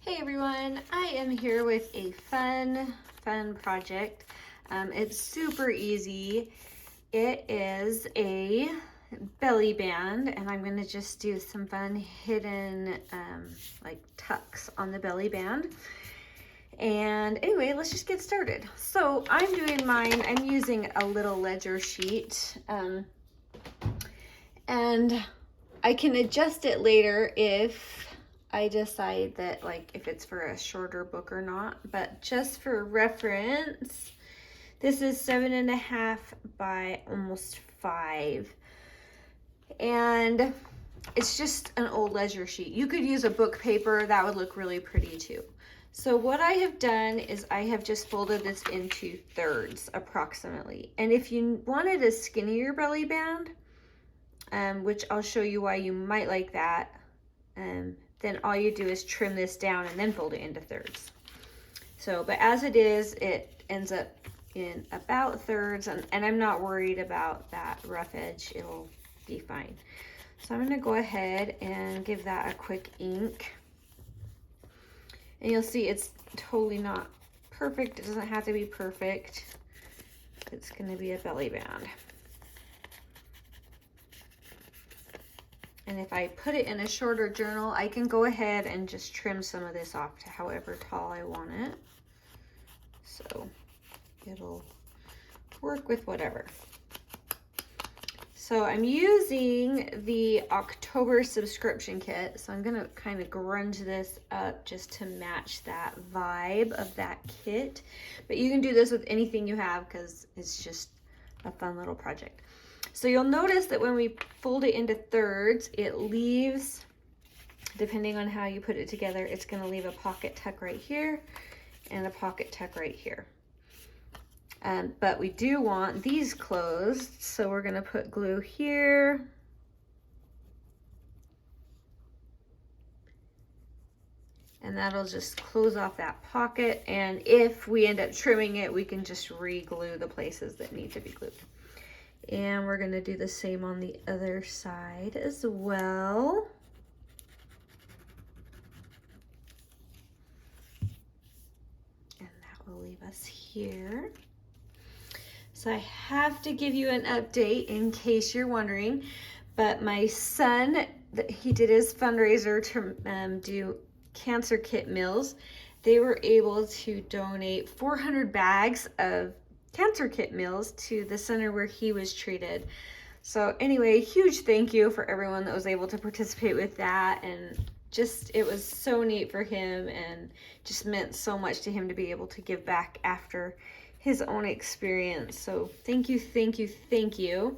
Hey everyone, I am here with a fun project. It's super easy. It is a belly band, and I'm gonna just do some fun hidden like tucks on the belly band. And anyway, let's just get started. So I'm doing mine, I'm using a little ledger sheet, and I can adjust it later if I decide that, like, if it's for a shorter book or not. But just for reference, this is 7.5 by almost 5, and it's just an old ledger sheet. You could use a book paper, that would look really pretty too. So what I have done is I have just folded this into thirds approximately. And if you wanted a skinnier belly band, which I'll show you why you might like that, then all you do is trim this down and then fold it into thirds. So, but as it is, it ends up in about thirds, and I'm not worried about that rough edge. It'll be fine. So I'm gonna go ahead and give that a quick ink. And you'll see it's totally not perfect. It doesn't have to be perfect. It's gonna be a belly band. And if I put it in a shorter journal, I can go ahead and just trim some of this off to however tall I want it. So it'll work with whatever. So I'm using the October subscription kit. So I'm gonna kind of grunge this up just to match that vibe of that kit. But you can do this with anything you have because it's just a fun little project. So you'll notice that when we fold it into thirds, it leaves, depending on how you put it together, it's going to leave a pocket tuck right here and a pocket tuck right here. But we do want these closed, so we're going to put glue here. And that'll just close off that pocket. And if we end up trimming it, we can just re-glue the places that need to be glued. And we're going to do the same on the other side as well. And that will leave us here. So I have to give you an update in case you're wondering, but my son, he did his fundraiser to do cancer kit meals. They were able to donate 400 bags of cancer kit meals to the center where he was treated. So anyway, huge thank you for everyone that was able to participate with that, and just it was so neat for him and just meant so much to him to be able to give back after his own experience. So thank you, thank you, thank you.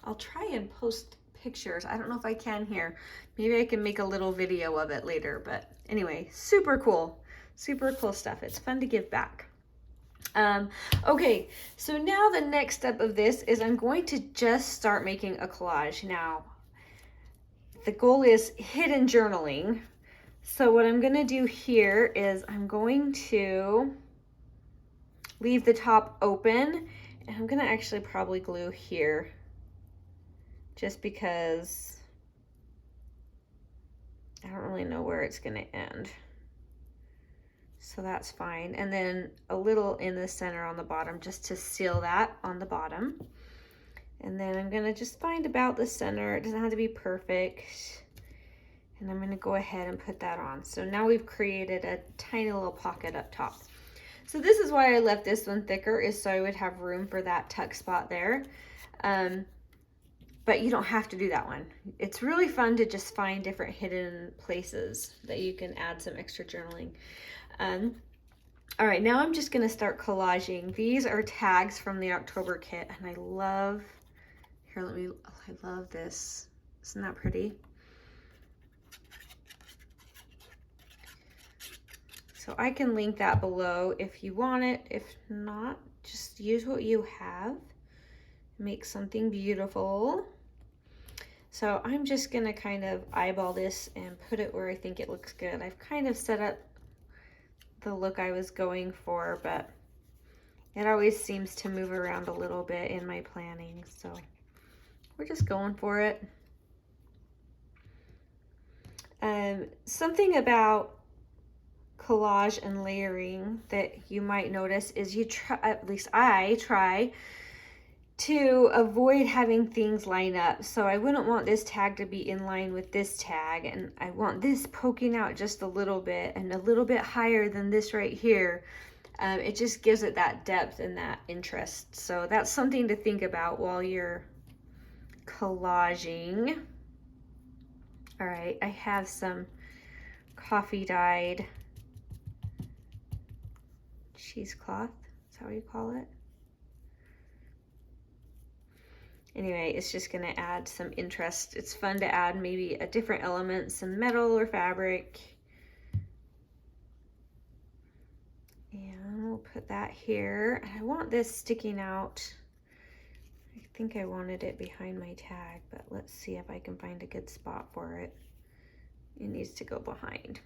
I'll try and post pictures. I don't know if I can here. Maybe I can make a little video of it later, but anyway, super cool stuff. It's fun to give back. Okay, so now the next step of this is I'm going to just start making a collage. Now, the goal is hidden journaling. So what I'm going to do here is I'm going to leave the top open, and I'm going to actually probably glue here just because I don't really know where it's going to end. So that's fine. And then a little in the center on the bottom just to seal that on the bottom. And then I'm gonna just find about the center. It doesn't have to be perfect. And I'm gonna go ahead and put that on. So now we've created a tiny little pocket up top. So this is why I left this one thicker, is so I would have room for that tuck spot there. But you don't have to do that one. It's really fun to just find different hidden places that you can add some extra journaling. All right, now I'm just gonna start collaging. These are tags from the October kit, and I love, I love this. Isn't that pretty? So I can link that below if you want it. If not, just use what you have. Make something beautiful. So I'm just gonna kind of eyeball this and put it where I think it looks good. I've kind of set up the look I was going for, but it always seems to move around a little bit in my planning, so we're just going for it. Something about collage and layering that you might notice is you try, at least I try to avoid having things line up. So I wouldn't want this tag to be in line with this tag, and I want this poking out just a little bit and a little bit higher than this right here. It just gives it that depth and that interest. So that's something to think about while you're collaging. All right, I have some coffee dyed cheesecloth. Is that what you call it? Anyway, it's just gonna add some interest. It's fun to add maybe a different element, some metal or fabric. And we'll put that here. I want this sticking out. I think I wanted it behind my tag, but let's see if I can find a good spot for it. It needs to go behind.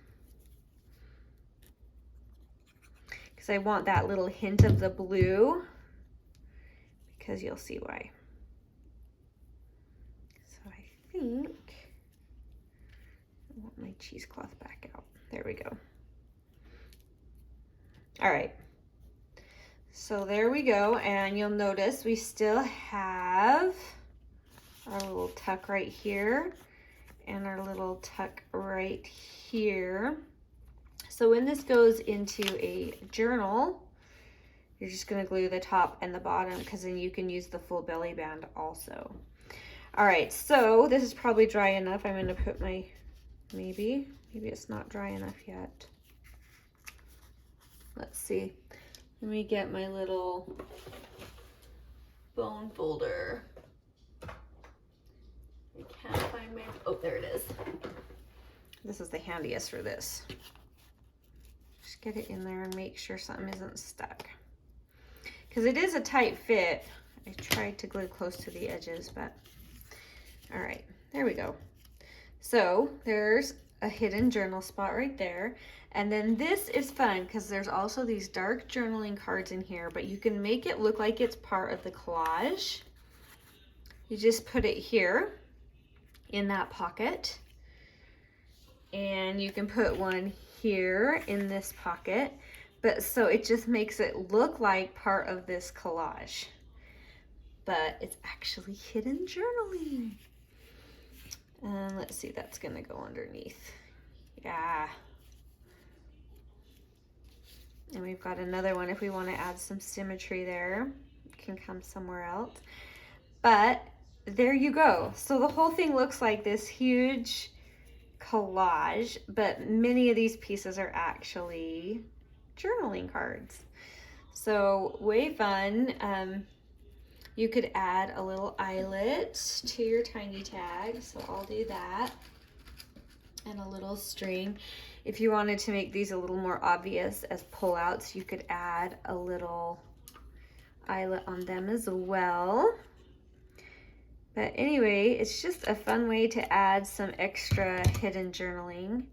Because I want that little hint of the blue, because you'll see why. So I think I want my cheesecloth back out. There we go. All right. So there we go, and you'll notice we still have our little tuck right here and our little tuck right here. So when this goes into a journal, you're just going to glue the top and the bottom, because then you can use the full belly band also. All right, so this is probably dry enough. I'm going to put my, maybe it's not dry enough yet. Let's see. Let me get my little bone folder. I can't find my, oh, there it is. This is the handiest for this. Just get it in there and make sure something isn't stuck. Because it is a tight fit. I tried to glue close to the edges, but all right, there we go. So there's a hidden journal spot right there. And then this is fun because there's also these dark journaling cards in here, but you can make it look like it's part of the collage. You just put it here in that pocket, and you can put one here in this pocket, but so it just makes it look like part of this collage, but it's actually hidden journaling. And let's see, that's gonna go underneath. Yeah. And we've got another one if we want to add some symmetry there. It can come somewhere else. But there you go. So the whole thing looks like this huge collage, but many of these pieces are actually journaling cards. So way fun. You could add a little eyelet to your tiny tag. So I'll do that. And a little string. If you wanted to make these a little more obvious as pullouts, you could add a little eyelet on them as well. But anyway, it's just a fun way to add some extra hidden journaling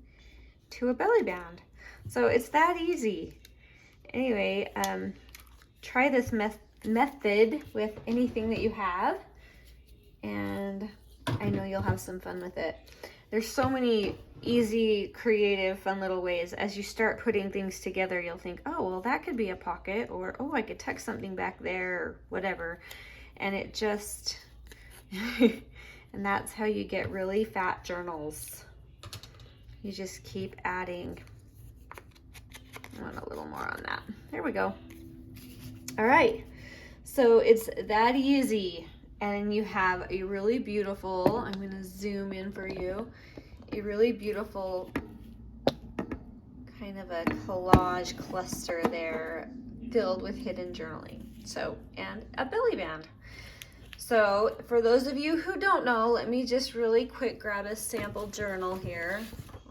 to a belly band. So it's that easy. Anyway, try this method with anything that you have, and I know you'll have some fun with it. There's so many easy, creative, fun little ways. As you start putting things together, you'll think, oh, well, that could be a pocket, or, oh, I could tuck something back there, or whatever. And it just, and that's how you get really fat journals. You just keep adding. I want a little more on that. There we go. All right. So it's that easy. And you have a really beautiful, I'm going to zoom in for you, a really beautiful kind of a collage cluster there filled with hidden journaling. So, and a belly band. So for those of you who don't know, let me just really quick grab a sample journal here.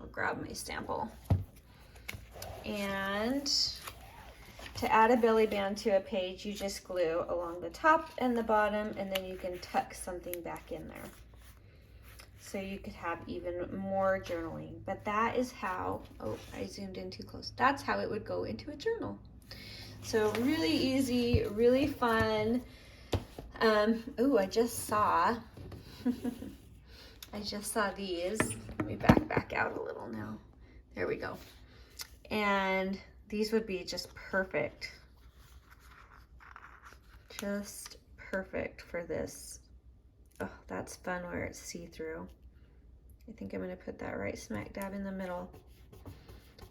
I'll grab my sample. And to add a belly band to a page, you just glue along the top and the bottom, and then you can tuck something back in there. So you could have even more journaling. But that is how, oh, I zoomed in too close. That's how it would go into a journal. So really easy, really fun. Oh, I just saw, I just saw these. Let me back out a little now. There we go. And these would be just perfect. Just perfect for this. Oh, that's fun where it's see-through. I think I'm gonna put that right smack dab in the middle.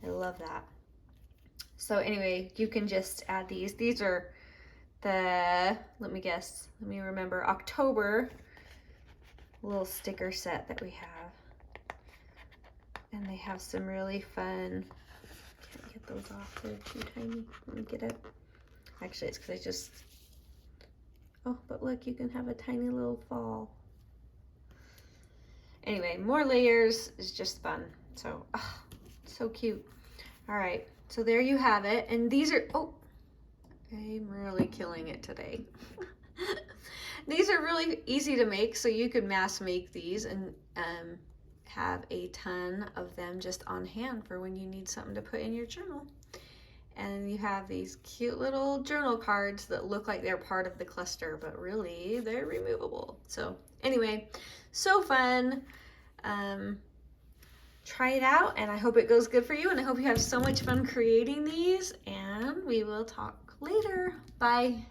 I love that. So anyway, you can just add these. These are the, let me remember, October little sticker set that we have. And they have some really fun, can't get those off, they're too tiny. Let me get it. Actually, it's because I just, oh, but look, you can have a tiny little fall. Anyway, more layers is just fun. So, oh, so cute. All right, so there you have it. And these are, oh, I'm really killing it today. These are really easy to make, so you could mass make these and have a ton of them just on hand for when you need something to put in your journal. And you have these cute little journal cards that look like they're part of the cluster, but really they're removable. So anyway, so fun. Try it out, and I hope it goes good for you, and I hope you have so much fun creating these, and we will talk later. Bye.